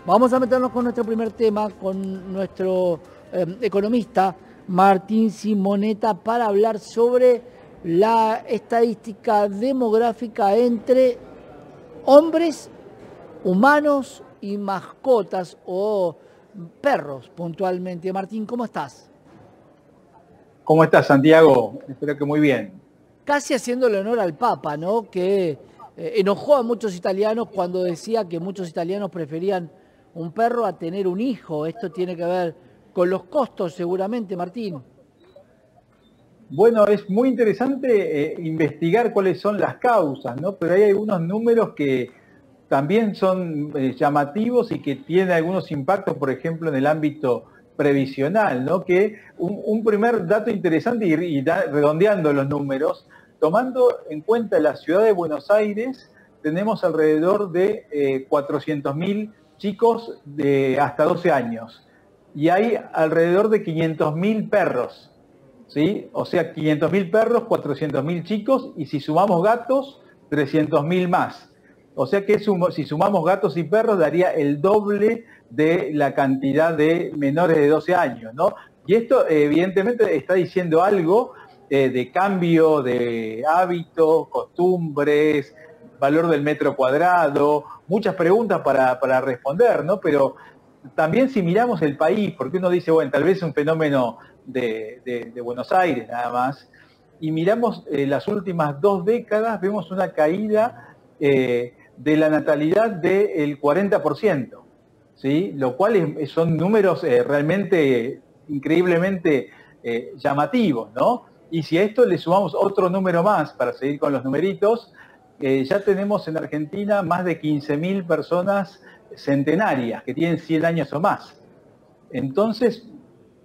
Vamos a meternos con nuestro primer tema, con nuestro economista Martín Simonetta, para hablar sobre la estadística demográfica entre hombres, humanos y mascotas o perros puntualmente. Martín, ¿cómo estás? ¿Cómo estás, Santiago? Espero que muy bien. Casi haciéndole honor al Papa, ¿no? Que enojó a muchos italianos cuando decía que muchos italianos preferían un perro a tener un hijo. Esto tiene que ver con los costos, seguramente, Martín. Bueno, es muy interesante investigar cuáles son las causas, ¿no? Pero hay algunos números que también son llamativos y que tienen algunos impactos, por ejemplo, en el ámbito previsional, ¿no? Que un primer dato interesante redondeando los números, tomando en cuenta la ciudad de Buenos Aires, tenemos alrededor de 400.000 chicos de hasta 12 años y hay alrededor de 500.000 perros. ¿Sí? O sea, 500.000 perros, 400.000 chicos, y si sumamos gatos, 300.000 más. O sea que si sumamos gatos y perros, daría el doble de la cantidad de menores de 12 años, ¿no? Y esto evidentemente está diciendo algo de cambio de hábitos, costumbres, valor del metro cuadrado, muchas preguntas para responder, ¿no? Pero también si miramos el país, porque uno dice, bueno, tal vez es un fenómeno de Buenos Aires nada más, y miramos las últimas 2 décadas, vemos una caída de la natalidad del 40%, ¿sí? Lo cual son números realmente increíblemente llamativos, ¿no? Y si a esto le sumamos otro número más, para seguir con los numeritos, ya tenemos en Argentina más de 15.000 personas centenarias que tienen 100 años o más. Entonces,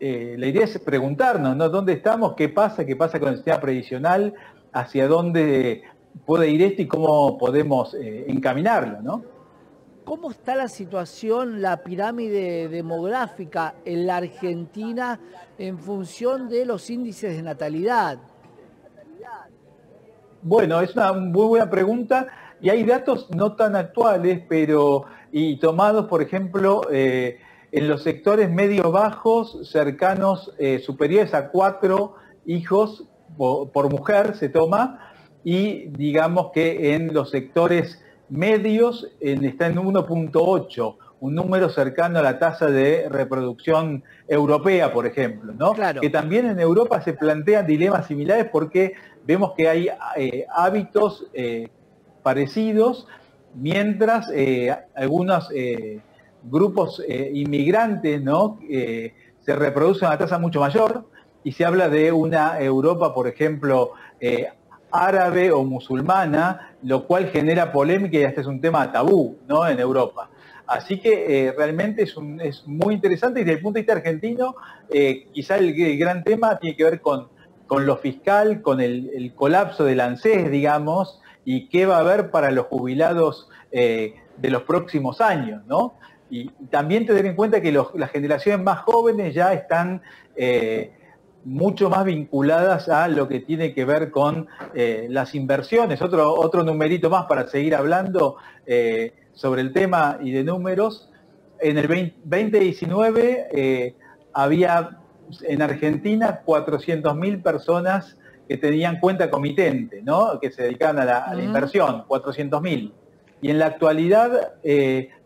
la idea es preguntarnos, ¿no? ¿Dónde estamos? ¿Qué pasa? ¿Qué pasa con el sistema previsional? ¿Hacia dónde puede ir esto y cómo podemos encaminarlo, ¿no? ¿Cómo está la situación, la pirámide demográfica en la Argentina en función de los índices de natalidad? Bueno, es una muy buena pregunta y hay datos no tan actuales, pero y tomados, por ejemplo, en los sectores medios bajos, cercanos, superiores a 4 hijos por mujer se toma, y digamos que en los sectores medios está en 1.8, un número cercano a la tasa de reproducción europea, por ejemplo, ¿no? Claro. Que también en Europa se plantean dilemas similares porque vemos que hay hábitos parecidos, mientras algunos grupos inmigrantes, ¿no? Se reproducen a una tasa mucho mayor, y se habla de una Europa, por ejemplo, árabe o musulmana, lo cual genera polémica y hasta es un tema tabú, ¿no? En Europa. Así que realmente es muy interesante, y desde el punto de vista argentino, quizá el gran tema tiene que ver con lo fiscal, con el colapso del ANSES, digamos, y qué va a haber para los jubilados de los próximos años, ¿no? Y también tener en cuenta que las generaciones más jóvenes ya están mucho más vinculadas a lo que tiene que ver con las inversiones. Otro numerito más para seguir hablando sobre el tema y de números. En el 2019 había en Argentina 400.000 personas que tenían cuenta comitente, ¿no? Que se dedicaban a la inversión, 400.000. Y en la actualidad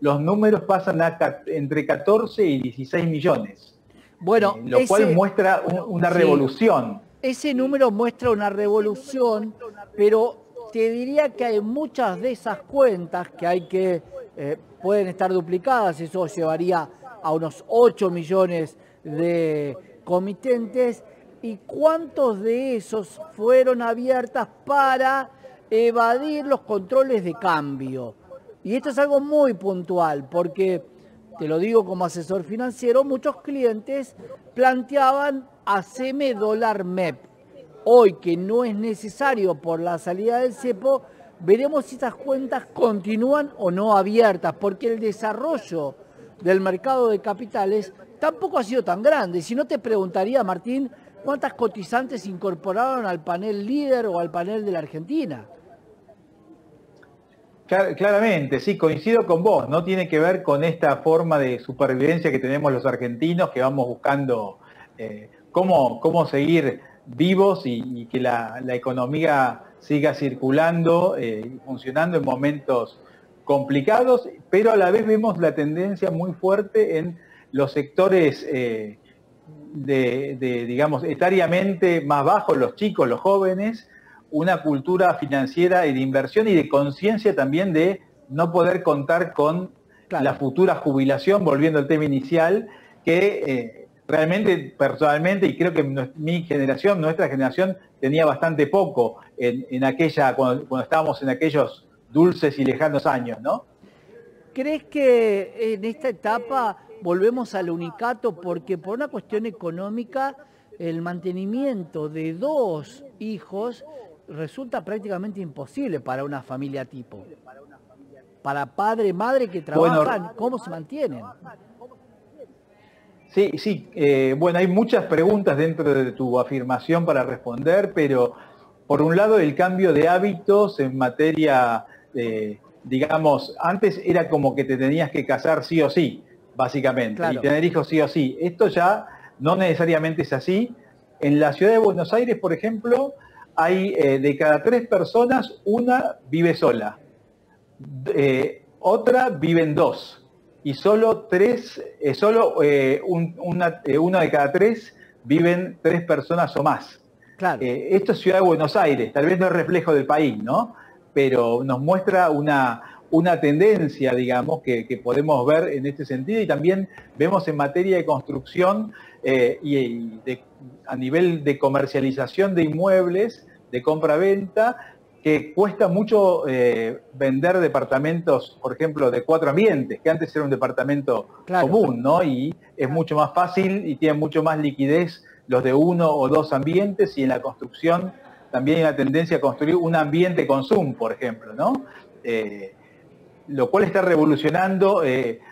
los números pasan a entre 14 y 16 millones. Bueno, lo cual muestra una revolución. Ese número muestra una revolución, pero te diría que hay muchas de esas cuentas que hay que pueden estar duplicadas, eso llevaría a unos 8 millones de comitentes. ¿Y cuántos de esos fueron abiertas para evadir los controles de cambio? Y esto es algo muy puntual, porque, te lo digo como asesor financiero, muchos clientes planteaban haceme dólar MEP. Hoy, que no es necesario por la salida del cepo, veremos si estas cuentas continúan o no abiertas, porque el desarrollo del mercado de capitales tampoco ha sido tan grande. Si no, te preguntaría, Martín, ¿cuántas cotizantes incorporaron al panel líder o al panel de la Argentina? Claramente, sí, coincido con vos, no tiene que ver con esta forma de supervivencia que tenemos los argentinos, que vamos buscando cómo seguir vivos y que la economía siga circulando y funcionando en momentos complicados, pero a la vez vemos la tendencia muy fuerte en los sectores digamos, etariamente más bajos, los chicos, los jóvenes, una cultura financiera y de inversión y de conciencia también de no poder contar con la futura jubilación, volviendo al tema inicial, que realmente, personalmente, y creo que mi generación, nuestra generación, tenía bastante poco en aquella, cuando estábamos en aquellos dulces y lejanos años, ¿no? ¿Crees que en esta etapa volvemos al unicato? Porque por una cuestión económica, el mantenimiento de 2 hijos resulta prácticamente imposible para una familia tipo. Para padre y madre que trabajan, bueno, ¿cómo se mantienen? Sí, bueno, hay muchas preguntas dentro de tu afirmación para responder, pero por un lado el cambio de hábitos en materia, digamos, antes era como que te tenías que casar sí o sí, básicamente, claro, y tener hijos sí o sí. Esto ya no necesariamente es así. En la ciudad de Buenos Aires, por ejemplo, hay de cada 3 personas, una vive sola, otra viven 2. Y solo uno de cada 3 viven 3 personas o más. Claro. Esto es Ciudad de Buenos Aires, tal vez no es reflejo del país, ¿no? Pero nos muestra una tendencia, digamos, que podemos ver en este sentido, y también vemos en materia de construcción a nivel de comercialización de inmuebles, de compra-venta, que cuesta mucho vender departamentos, por ejemplo, de 4 ambientes, que antes era un departamento común, ¿no? Y es mucho más fácil y tiene mucho más liquidez los de 1 o 2 ambientes, y en la construcción también hay una tendencia a construir un ambiente con Zoom, por ejemplo, ¿no? Lo cual está revolucionando,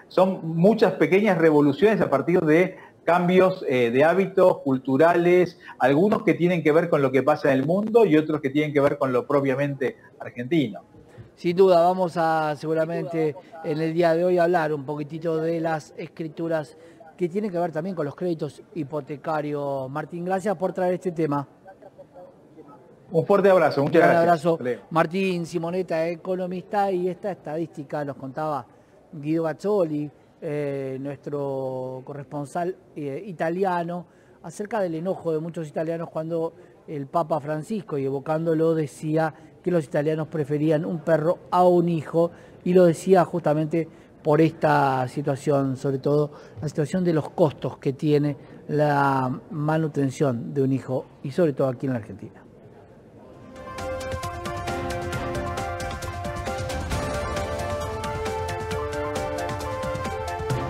son muchas pequeñas revoluciones a partir de cambios de hábitos culturales, algunos que tienen que ver con lo que pasa en el mundo y otros que tienen que ver con lo propiamente argentino. Sin duda, vamos a seguramente en el día de hoy hablar un poquitito de las escrituras que tienen que ver también con los créditos hipotecarios. Martín, gracias por traer este tema. Un fuerte abrazo, muchas gracias. Un abrazo. Martín Simonetta, economista, y esta estadística nos contaba Guido Gazzoli, nuestro corresponsal italiano, acerca del enojo de muchos italianos cuando el Papa Francisco, y evocándolo, decía que los italianos preferían un perro a un hijo, y lo decía justamente por esta situación, sobre todo la situación de los costos que tiene la manutención de un hijo, y sobre todo aquí en la Argentina.